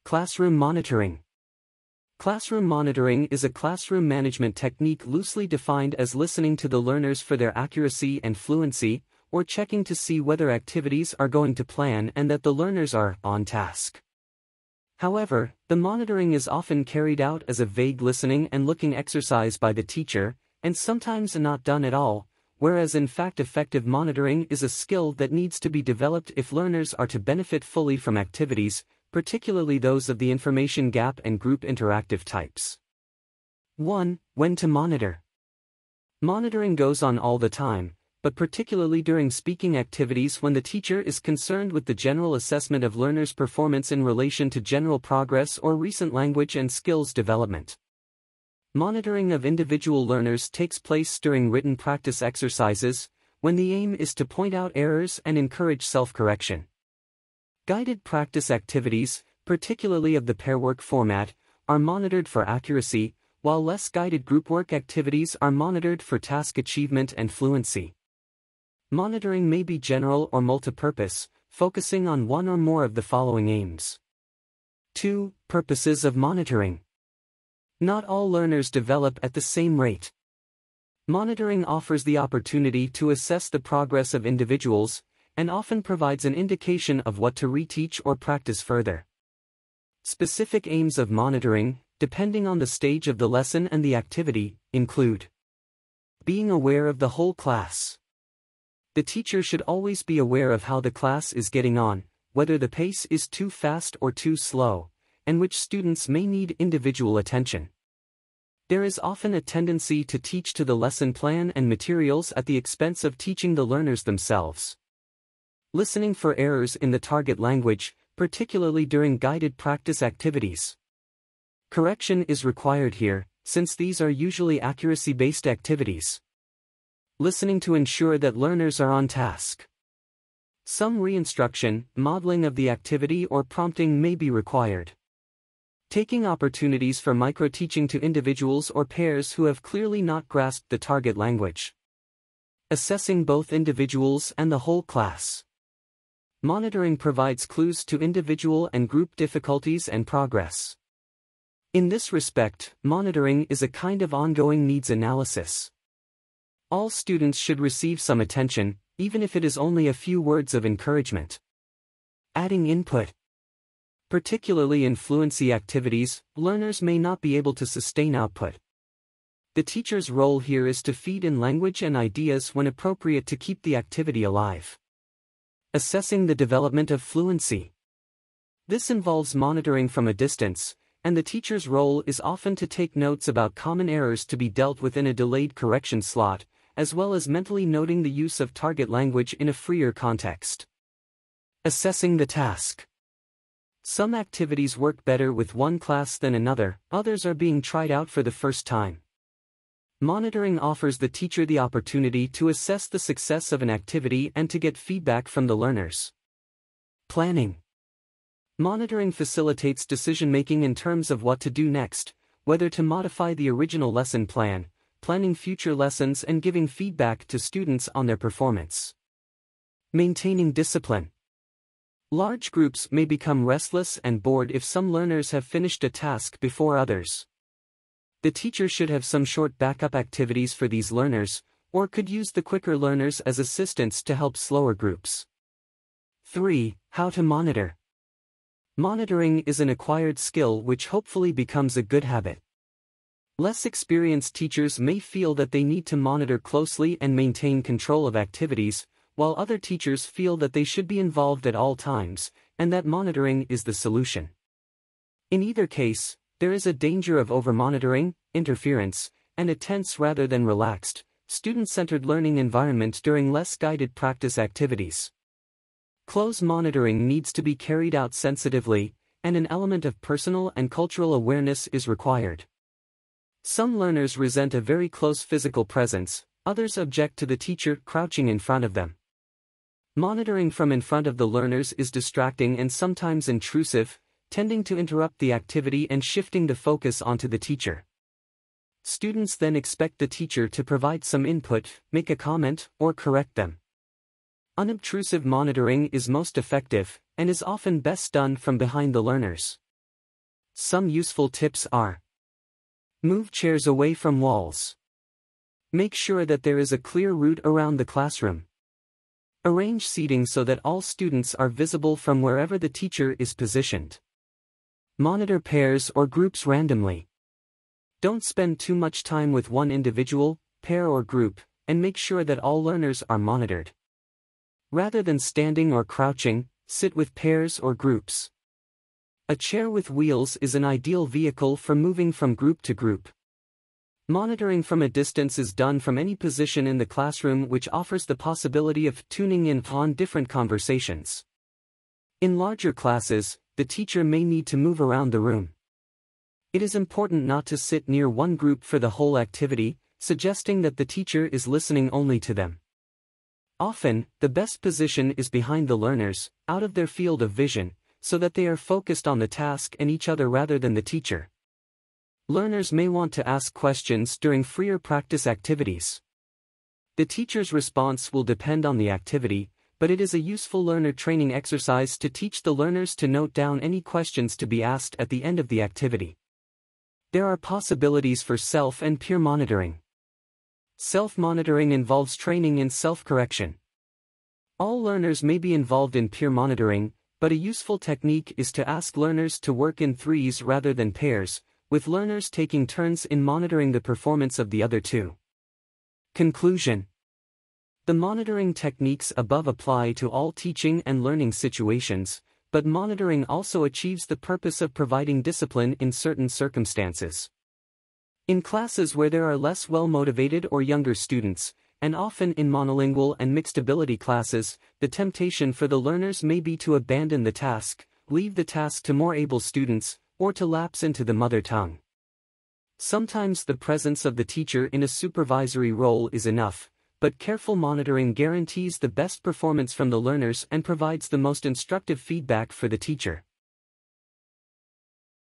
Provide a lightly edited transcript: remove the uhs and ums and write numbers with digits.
Classroom monitoring. Classroom monitoring is a classroom management technique loosely defined as listening to the learners for their accuracy and fluency, or checking to see whether activities are going to plan and that the learners are on task. However, the monitoring is often carried out as a vague listening and looking exercise by the teacher, and sometimes not done at all, whereas in fact effective monitoring is a skill that needs to be developed if learners are to benefit fully from activities, particularly those of the information gap and group interactive types. 1. When to monitor. Monitoring goes on all the time, but particularly during speaking activities when the teacher is concerned with the general assessment of learners' performance in relation to general progress or recent language and skills development. Monitoring of individual learners takes place during written practice exercises, when the aim is to point out errors and encourage self-correction. Guided practice activities, particularly of the pair work format, are monitored for accuracy, while less guided group work activities are monitored for task achievement and fluency. Monitoring may be general or multipurpose, focusing on one or more of the following aims. 2. Purposes of monitoring. Not all learners develop at the same rate. Monitoring offers the opportunity to assess the progress of individuals, and often provides an indication of what to reteach or practice further. Specific aims of monitoring, depending on the stage of the lesson and the activity, include being aware of the whole class. The teacher should always be aware of how the class is getting on, whether the pace is too fast or too slow, and which students may need individual attention. There is often a tendency to teach to the lesson plan and materials at the expense of teaching the learners themselves. Listening for errors in the target language, particularly during guided practice activities. Correction is required here, since these are usually accuracy-based activities. Listening to ensure that learners are on task. Some reinstruction, modeling of the activity or prompting may be required. Taking opportunities for micro-teaching to individuals or pairs who have clearly not grasped the target language. Assessing both individuals and the whole class. Monitoring provides clues to individual and group difficulties and progress. In this respect, monitoring is a kind of ongoing needs analysis. All students should receive some attention, even if it is only a few words of encouragement. Adding input. Particularly in fluency activities, learners may not be able to sustain output. The teacher's role here is to feed in language and ideas when appropriate to keep the activity alive. Assessing the development of fluency. This involves monitoring from a distance, and the teacher's role is often to take notes about common errors to be dealt with in a delayed correction slot, as well as mentally noting the use of target language in a freer context. Assessing the task. Some activities work better with one class than another, others are being tried out for the first time. Monitoring offers the teacher the opportunity to assess the success of an activity and to get feedback from the learners. Planning. Monitoring facilitates decision-making in terms of what to do next, whether to modify the original lesson plan, planning future lessons and giving feedback to students on their performance. Maintaining discipline. Large groups may become restless and bored if some learners have finished a task before others. The teacher should have some short backup activities for these learners, or could use the quicker learners as assistants to help slower groups. 3. How to monitor. Monitoring is an acquired skill which hopefully becomes a good habit. Less experienced teachers may feel that they need to monitor closely and maintain control of activities, while other teachers feel that they should be involved at all times, and that monitoring is the solution. In either case, there is a danger of over-monitoring, interference, and a tense rather than relaxed, student-centered learning environment during less guided practice activities. Close monitoring needs to be carried out sensitively, and an element of personal and cultural awareness is required. Some learners resent a very close physical presence, others object to the teacher crouching in front of them. Monitoring from in front of the learners is distracting and sometimes intrusive, tending to interrupt the activity and shifting the focus onto the teacher. Students then expect the teacher to provide some input, make a comment, or correct them. Unobtrusive monitoring is most effective, and is often best done from behind the learners. Some useful tips are: move chairs away from walls. Make sure that there is a clear route around the classroom. Arrange seating so that all students are visible from wherever the teacher is positioned. Monitor pairs or groups randomly. Don't spend too much time with one individual, pair or group, and make sure that all learners are monitored. Rather than standing or crouching, sit with pairs or groups. A chair with wheels is an ideal vehicle for moving from group to group. Monitoring from a distance is done from any position in the classroom, which offers the possibility of tuning in on different conversations. In larger classes, the teacher may need to move around the room. It is important not to sit near one group for the whole activity, suggesting that the teacher is listening only to them. Often, the best position is behind the learners, out of their field of vision, so that they are focused on the task and each other rather than the teacher. Learners may want to ask questions during freer practice activities. The teacher's response will depend on the activity, but it is a useful learner training exercise to teach the learners to note down any questions to be asked at the end of the activity. There are possibilities for self and peer monitoring. Self-monitoring involves training in self-correction. All learners may be involved in peer monitoring, but a useful technique is to ask learners to work in threes rather than pairs, with learners taking turns in monitoring the performance of the other two. Conclusion: the monitoring techniques above apply to all teaching and learning situations, but monitoring also achieves the purpose of providing discipline in certain circumstances. In classes where there are less well-motivated or younger students, and often in monolingual and mixed ability classes, the temptation for the learners may be to abandon the task, leave the task to more able students, or to lapse into the mother tongue. Sometimes the presence of the teacher in a supervisory role is enough, but careful monitoring guarantees the best performance from the learners and provides the most instructive feedback for the teacher.